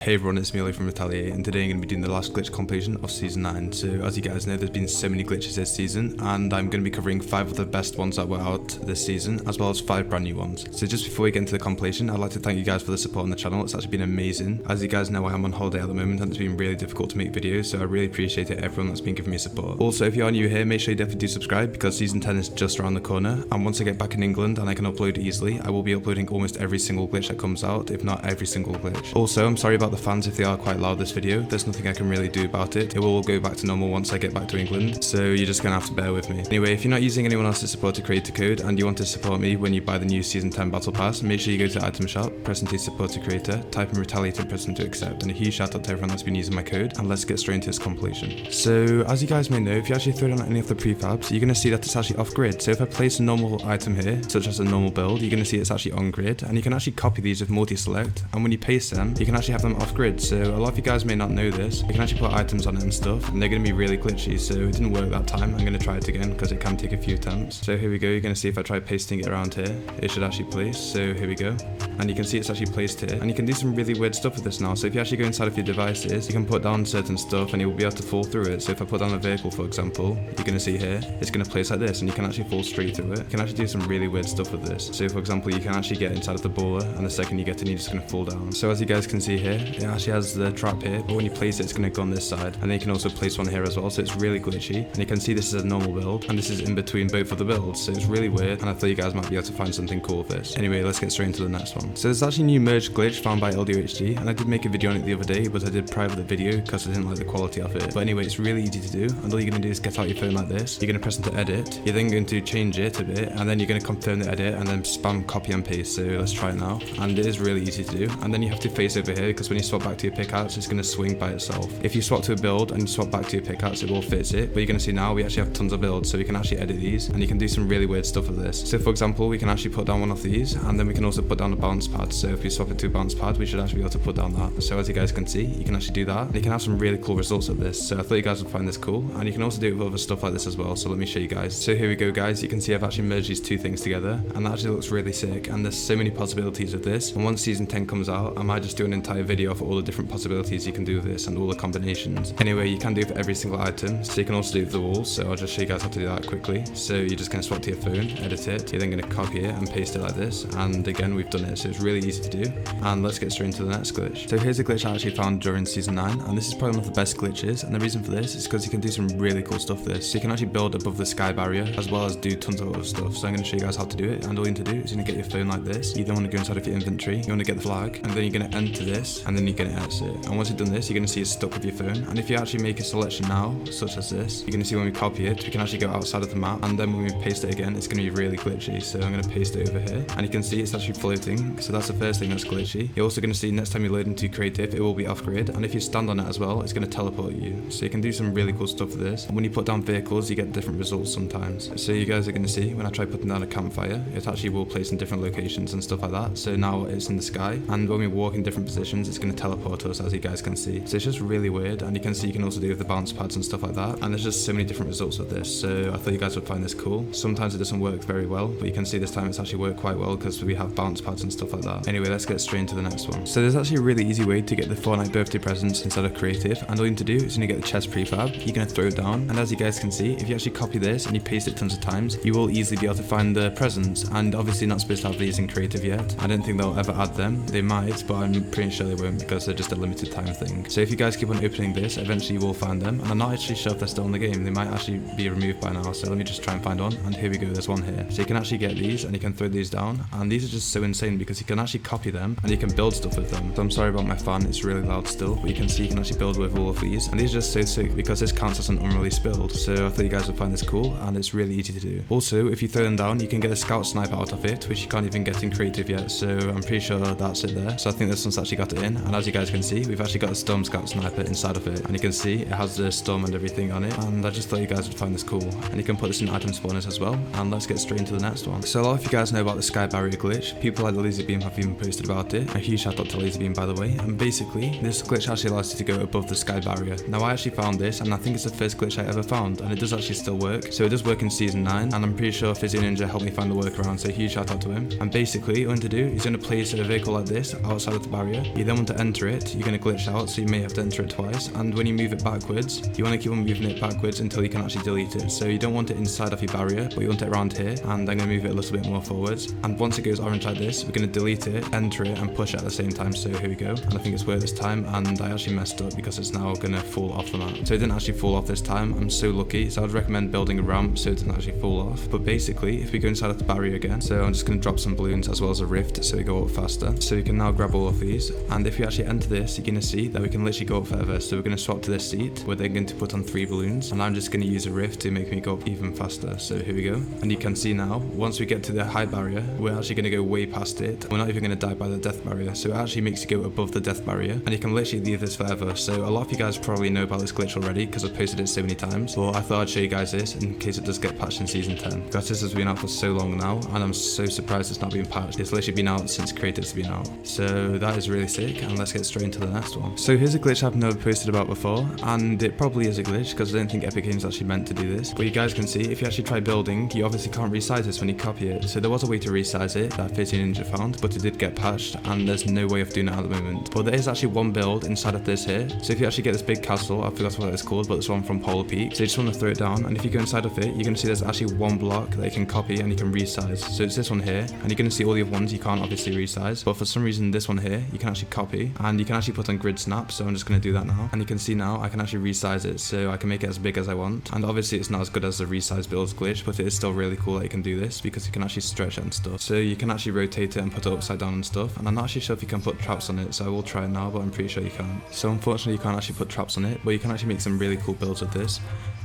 Hey everyone, it's me from Retaliate, and today I'm going to be doing the last glitch completion of Season 9. So as you guys know, there's been so many glitches this season, and I'm going to be covering 5 of the best ones that were out this season, as well as 5 brand new ones. So just before we get into the completion, I'd like to thank you guys for the support on the channel. It's actually been amazing. As you guys know, I am on holiday at the moment, and it's been really difficult to make videos, so I really appreciate it, everyone that's been giving me support. Also, if you are new here, make sure you definitely do subscribe, because Season 10 is just around the corner, and once I get back in England and I can upload easily, I will be uploading almost every single glitch that comes out, if not every single glitch. Also, I'm sorry about the fans if they are quite loud this video. There's nothing I can really do about it. It will all go back to normal once I get back to England, so you're just gonna have to bear with me. Anyway, if you're not using anyone else's supporter creator code and you want to support me when you buy the new Season 10 Battle Pass, make sure you go to item shop, press into supporter creator, type in Retaliate and press into accept, and a huge shout out to everyone that's been using my code, and let's get straight into its completion. So as you guys may know, if you actually throw down any of the prefabs, you're gonna see that it's actually off grid. So if I place a normal item here, such as a normal build, you're gonna see it's actually on grid, and you can actually copy these with multi-select, and when you paste them, you can actually have them off grid. So a lot of you guys may not know this. You can actually put items on it and stuff, and they're going to be really glitchy, so it didn't work that time. I'm going to try it again because it can take a few attempts. So here we go. You're going to see if I try pasting it around here, it should actually place. So here we go, and you can see it's actually placed here, and you can do some really weird stuff with this now. So if you actually go inside of your devices, you can put down certain stuff and you will be able to fall through it. So if I put down a vehicle, for example, you're going to see here it's going to place like this, and you can actually fall straight through it. You can actually do some really weird stuff with this. So for example, you can actually get inside of the baller, and the second you get in, you're just going to fall down. So as you guys can see here, it actually has the trap here, but when you place it, it's going to go on this side, and then you can also place one here as well. So it's really glitchy, and you can see this is a normal build, and this is in between both of the builds, so it's really weird, and I thought you guys might be able to find something cool with this. Anyway, let's get straight into the next one. So there's actually a new merge glitch found by LDOhd, and I did make a video on it the other day, but I did private the video because I didn't like the quality of it. But anyway, it's really easy to do, and all you're going to do is get out your phone like this. You're going to press into edit, you're then going to change it a bit, and then you're going to confirm the edit, and then spam copy and paste. So let's try it now, and it is really easy to do. And then you have to face over here, because when you swap back to your pickaxe, it's going to swing by itself. If you swap to a build and you swap back to your pickaxe, it will fit it. But you're going to see now we actually have tons of builds, so we can actually edit these, and you can do some really weird stuff with this. So for example, we can actually put down one of these, and then we can also put down a bounce pad. So if we swap it to a bounce pad, we should actually be able to put down that. So as you guys can see, you can actually do that, and you can have some really cool results with this. So I thought you guys would find this cool, and you can also do it with other stuff like this as well. So let me show you guys. So here we go, guys. You can see I've actually merged these two things together, and that actually looks really sick, and there's so many possibilities with this. And once Season 10 comes out, I might just do an entire video for all the different possibilities you can do with this and all the combinations. Anyway, you can do it for every single item, so you can also do it with the walls. So I'll just show you guys how to do that quickly. So you're just going to swap to your phone, edit it, you're then going to copy it and paste it like this, and again we've done it, so it's really easy to do. And let's get straight into the next glitch. So here's a glitch I actually found during Season 9, and this is probably one of the best glitches, and the reason for this is because you can do some really cool stuff with this. So you can actually build above the sky barrier, as well as do tons of other stuff. So I'm going to show you guys how to do it, and all you need to do is you're going to get your phone like this. You then want to go inside of your inventory, you want to get the flag, and then you're going to enter this, and then you're going to exit. And once you've done this, you're going to see it's stuck with your phone. And if you actually make a selection now, such as this, you're going to see when we copy it, we can actually go outside of the map, and then when we paste it again, it's going to be really glitchy. So I'm going to paste it over here, and you can see it's actually floating. So that's the first thing that's glitchy. You're also going to see next time you load into creative, it will be off grid, and if you stand on it as well, it's going to teleport you. So you can do some really cool stuff with this. And when you put down vehicles, you get different results sometimes. So you guys are going to see when I try putting down a campfire, it actually will place in different locations and stuff like that. So now it's in the sky, and when we walk in different positions, it's going to teleport us, as you guys can see. So it's just really weird, and you can see you can also do with the bounce pads and stuff like that, and there's just so many different results with this. So I thought you guys would find this cool. Sometimes it doesn't work very well, but you can see this time it's actually worked quite well because we have bounce pads and stuff like that. Anyway, let's get straight into the next one. So there's actually a really easy way to get the Fortnite birthday presents inside of creative, and all you need to do is you're going to get the chest prefab, you're going to throw it down, and as you guys can see, if you actually copy this and you paste it tons of times, you will easily be able to find the presents. And obviously not supposed to have these in creative yet. I don't think they'll ever add them. They might, but I'm pretty sure they won't because they're just a limited time thing. So if you guys keep on opening this, eventually you will find them, and I'm not actually sure if they're still in the game. They might actually be removed by now, so let me just try and find one. And here we go, there's one here. So you can actually get these, and you can throw these down, and these are just so insane because you can actually copy them and you can build stuff with them. So I'm sorry about my fan, it's really loud still, but you can see you can actually build with all of these, and these are just so sick because this counts as an unreleased build. So I thought you guys would find this cool, and it's really easy to do. Also, if you throw them down, you can get a scout sniper out of it, which you can't even get in creative yet, so I'm pretty sure that's it there. So I think this one's actually got it in, and as you guys can see, we've actually got a storm scout sniper inside of it, and you can see it has the storm and everything on it, and I just thought you guys would find this cool. And you can put this in item spawners as well, and let's get straight into the next one. So a lot of you guys know about the sky barrier glitch. People like the laser beam have even posted about it. A huge shout out to laser beam, by the way. And basically, this glitch actually allows you to go above the sky barrier. Now I actually found this, and I think it's the first glitch I ever found, and it does actually still work. So it does work in Season 9, and I'm pretty sure Physioninja helped me find the workaround, so huge shout out to him. And basically, all you want to do is going to place a vehicle like this outside of the barrier. You then want to enter it, you're going to glitch out, so you may have to enter it twice. And when you move it backwards, you want to keep on moving it backwards until you can actually delete it. So you don't want it inside of your barrier, but you want it around here. And I'm going to move it a little bit more forwards. And once it goes orange like this, we're going to delete it, enter it, and push it at the same time. So here we go. And I think it's worked this time, and I actually messed up because it's now going to fall off the map. So it didn't actually fall off this time. I'm so lucky. So I'd recommend building a ramp so it doesn't actually fall off. But basically, if we go inside of the barrier again, so I'm just going to drop some balloons as well as a rift so we go up faster. So you can now grab all of these. And if you actually enter this, you're going to see that we can literally go up further. So we're going to swap to this seat. We're then going to put on 3 balloons. And I'm just going to use a rift to make me go up even faster. So here we go. And you can see now, once we get to the high barrier, we're actually going to go way past it. We're not even going to die by the death barrier. So it actually makes you go above the death barrier. And you can literally leave this forever. So a lot of you guys probably know about this glitch already because I've posted it so many times. But I thought I'd show you guys this in case it does get patched in season 10. Because this has been out for so long now. And I'm so surprised it's not been patched. It's literally been out since creative's been out. So that is really sick. And let's get straight into the next one. So here's a glitch I've never posted about before. And it probably is a glitch because I don't think Epic Games actually meant to do this. But you guys can see, if you actually try building, you obviously can't resize this when you copy it. So there was a way to resize it that Physioninja found, but it did get patched and there's no way of doing it at the moment. But there is actually one build inside of this here. So if you actually get this big castle, I forgot what it's called, but it's one from Polar Peak. So you just want to throw it down, and if you go inside of it, you're going to see there's actually one block that you can copy and you can resize. So it's this one here, and you're going to see all the other ones you can't obviously resize. But for some reason, this one here, you can actually copy, and you can actually put on grid snap. So I'm just going to do that now. And you can see now I can actually resize it, so I can make it as big as I want. And obviously it's not as good as the resize builds glitch, but it is still really cool that you can do this because you can actually stretch it and stuff. So you can actually rotate it and put it upside down and stuff. And I'm not actually sure if you can put traps on it, so I will try it now, but I'm pretty sure you can't. So unfortunately you can't actually put traps on it, but you can actually make some really cool builds with this.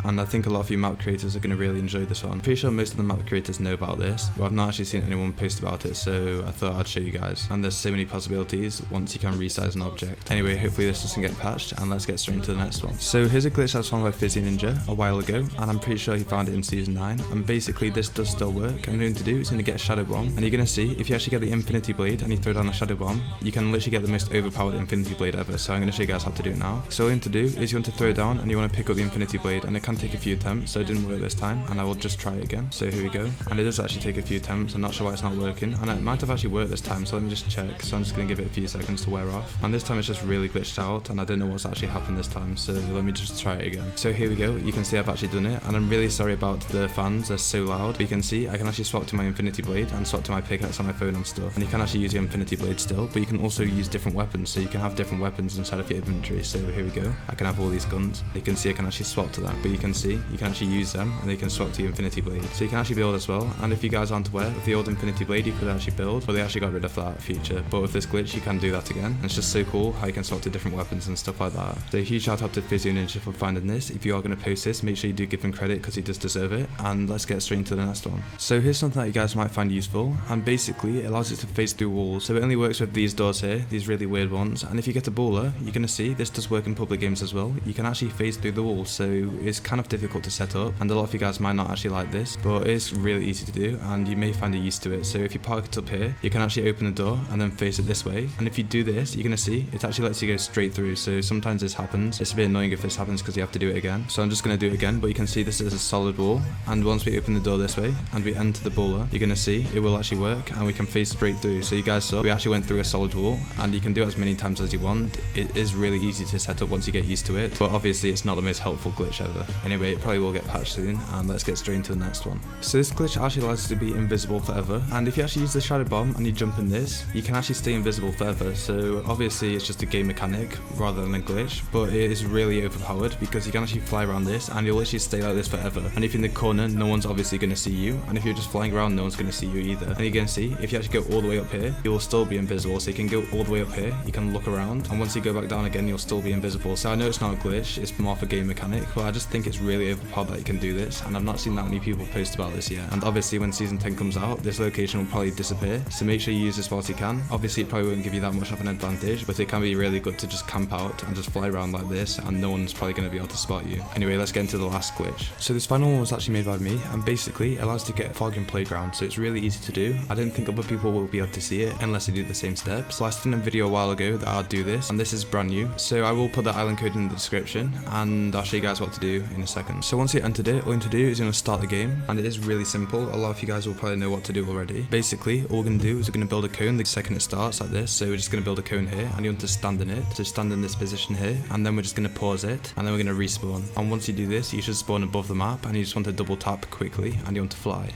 And I think a lot of you map creators are going to really enjoy this one. I'm pretty sure most of the map creators know about this, but I've not actually seen anyone post about it, so I thought I'd show you guys. And there's so many possibilities once you can resize an object. Anyway, hopefully this doesn't get patched, and let's get straight into the next one. So here's a glitch that's found by Physioninja a while ago, and I'm pretty sure he found it in season 9. And basically this does still work. I'm going to do is going to get a shadow bomb, and you're going to see if you actually get the infinity blade and you throw down a shadow bomb, you can literally get the most overpowered infinity blade ever. So I'm going to show you guys how to do it now. So all you want to do is you want to throw it down and you want to pick up the infinity blade, and it can take a few attempts. So it didn't work this time, and I will just try it again. So here we go, and it does actually take a few attempts. I'm not sure why it's not working, and it might have actually worked this time, so let me just check. So I'm just going to give it a few seconds to wear off, and this time it's just really glitched out, and I don't know what's actually happened this time, so let me just try it again. So here we go, you can see I've actually done it, and I'm really sorry about the fans, they're so loud. But you can see I can actually swap to my infinity blade and swap to my pickaxe on my phone and stuff, and you can actually use the infinity blade still, but you can also use different weapons, so you can have different weapons inside of your inventory. So here we go, I can have all these guns. You can see I can actually swap to that, but you can see you can actually use them, and they can swap to your infinity blade. So you can actually build as well, and if you guys aren't aware, with the old infinity blade you could actually build, but they actually got rid of that feature. But with this glitch you can do that again, and it's just so cool how you can swap to different weapons and stuff like that. So huge shout out to Physioninja for finding this. If you are going to post this, make sure you do give him credit because he does deserve it. And let's get straight into the next one. So here's something that you guys might find useful, and basically it allows it to phase through walls. So it only works with these doors here, these really weird ones, and if you get a baller, you're going to see this does work in public games as well. You can actually phase through the walls, so it's kind of difficult to set up, and a lot of you guys might not actually like this, but it's really easy to do and you may find it used to it. So if you park it up here, you can actually open the door and then face it this way, and if you do this, you're going to see it actually lets you go straight through. So sometimes this happens, it's a bit annoying if this happens because you have to do it again. So I'm just going to do it again, but you can see this is a solid wall, and once we open the door this way and we enter the baller, you're going to see it will actually work and we can face straight through. So you guys saw we actually went through a solid wall, and you can do it as many times as you want. It is really easy to set up once you get used to it, but obviously it's not the most helpful glitch ever. Anyway, it probably will get patched soon, and let's get straight into the next one. So this glitch actually allows you to be invisible forever, and if you actually use the shadow bomb and you jump in this, you can actually stay invisible forever. So obviously it's just a game mechanic rather than a glitch, but it is really overpowered because you can actually fly around this and you'll literally stay like this forever. And if you're in the corner, no one's obviously going to see you, and if you're just flying around, no one's going to see you either. And you're going to see if you actually go all the way up here, you will still be invisible. So you can go all the way up here, you can look around, and once you go back down again, you'll still be invisible. So I know it's not a glitch, it's more of a game mechanic, but I just think it's really overpowered that you can do this, and I've not seen that many people post about this yet. And obviously when season 10 comes out, this location will probably disappear, so make sure you use this whilst you can. Obviously it probably won't give you that much of an advantage, but it can be really good to just camp out and just fly around like this, and no one's probably going to be able to spot you. Anyway, let's get into the last glitch. So this final one was actually made by me, and basically it allows you to get fog in playground, so it's really easy to do. I didn't think other people will be able to see it unless they do the same steps. So I seen a video a while ago that I'd do this, and this is brand new, so I will put the island code in the description, and I'll show you guys what to do in a second. So once you entered it, all you need to do is you're going to start the game, and it is really simple. A lot of you guys will probably know what to do already. Basically, all we're going to do is we're going to build a cone the second it starts like this. So we're just going to build a cone here, and you want to stand in it. So stand in this position here, and then we're just going to pause it, and then we're going to respawn. And once you do this, you should spawn above the map, and you just want to double tap quickly, and you want to fly.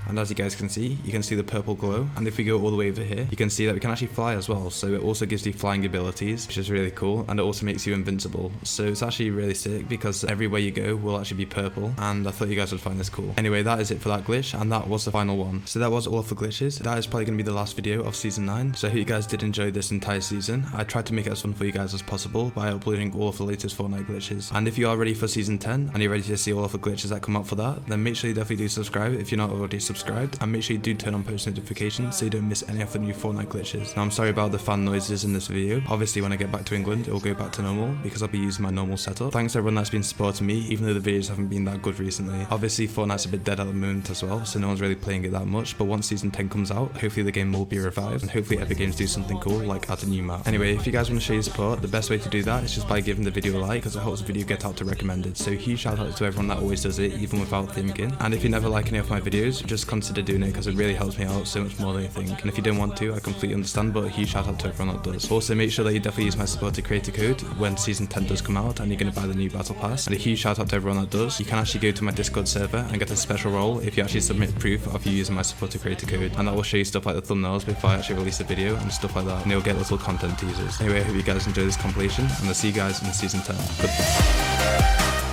And as you guys can see, you can see the purple glow. And if we go all the way over here, you can see that we can actually fly as well. So it also gives you flying abilities, which is really cool. And it also makes you invincible. So it's actually really sick because everywhere you go will actually be purple. And I thought you guys would find this cool. Anyway, that is it for that glitch. And that was the final one. So that was all of the glitches. That is probably going to be the last video of season 9. So I hope you guys did enjoy this entire season. I tried to make it as fun for you guys as possible by uploading all of the latest Fortnite glitches. And if you are ready for season 10 and you're ready to see all of the glitches that come out for that, then make sure you definitely do subscribe if you're not already subscribed. And make sure you do turn on post notifications so you don't miss any of the new Fortnite glitches. Now I'm sorry about the fan noises in this video. Obviously when I get back to England it will go back to normal because I'll be using my normal setup. Thanks everyone that's been supporting me even though the videos haven't been that good recently. Obviously Fortnite's a bit dead at the moment as well, so no one's really playing it that much, but once season 10 comes out hopefully the game will be revived and hopefully Epic Games do something cool like add a new map. Anyway, if you guys want to show your support, the best way to do that is just by giving the video a like because it helps the video get out to recommended. So huge shout out to everyone that always does it even without thinking. And if you never like any of my videos, just consider doing it because it really helps me out so much more than you think. And if you don't want to, I completely understand, but a huge shout out to everyone that does. Also make sure that you definitely use my supported creator code when season 10 does come out and you're going to buy the new battle pass. And a huge shout out to everyone that does. You can actually go to my Discord server and get a special role if you actually submit proof of you using my supported creator code, and that will show you stuff like the thumbnails before I actually release a video and stuff like that, and you'll get little content teasers. Anyway, I hope you guys enjoy this compilation and I'll see you guys in season 10. Goodbye.